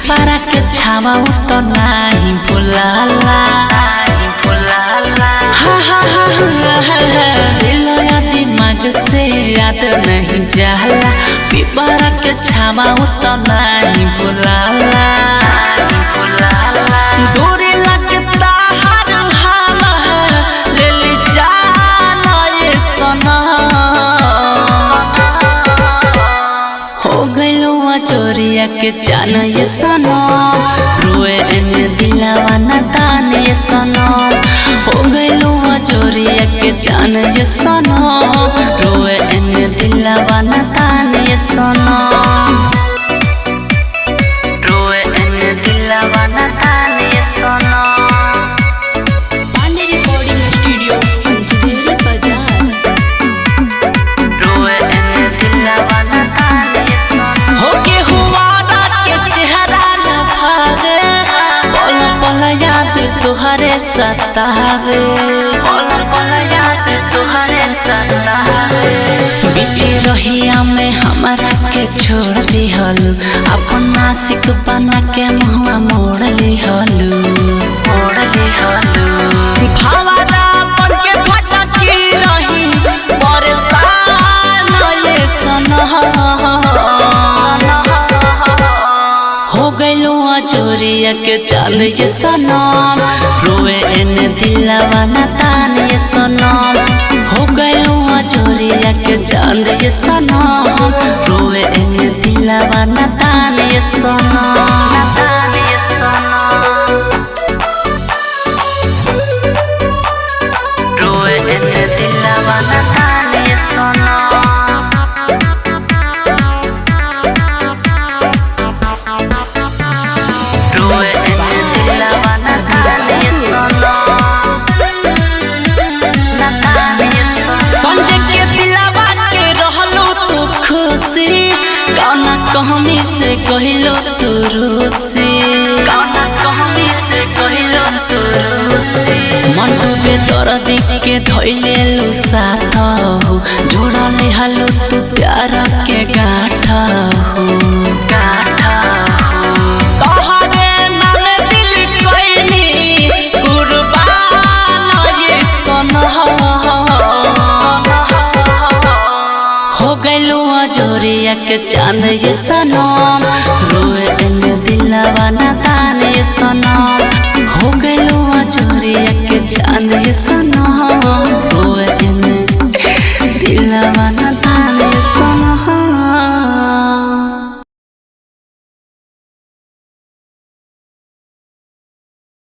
पिपरा के छावा तो नहीं भुलाला दिमाग से याद नहीं जाला पिपरा के छावा तो नहीं भुलाला दूरी लगता हर हाल ले ली जाना ये सना हो गइलो चोरिया के जान ये सना रोए एने दिलावा ना तान ये सना हो गइलो चोरिया के जान ये सना रोए एने दिलावा ना तान ये सना रोए एने दिलावा ना तान ये सना पांडे रिकॉर्डिंग स्टूडियो पंचदेवरी बाजार रोए एने दिलावा ना तान ये सना हो के हुआ के चेहरा न भागे पल पल याद तुहरे सतावे पल पल याद तुहरे सतावे बीच रहिया में हमारा के छोड़ दिहल अपन आशिक बना के मुँह मोड़ लिहलू भावना बन के भटकी रही परेशान ये सना हो गइलो चोरिया के चाल ये सनम रोए एने दिलावा ना तान ये सनम हो गइलो चोरिया के चाल ये सनम रोए एने दिलावा ना तान ये सनम रोए एने दिलावा ना तान ये सनम कहमी से कहिलो तू रूसी मन डूबे दर्द के धइले लू साथ हो जोड़ले हलो तू प्यार के गाठा हो तोहरे नाम दिल कोइनी कुर्बान ये सनम हो गइलो जोरिया के चांद ये सनम रोए एने दिलावा ना तान ये सनम हो गइलो जोरिया के चांद ये सनम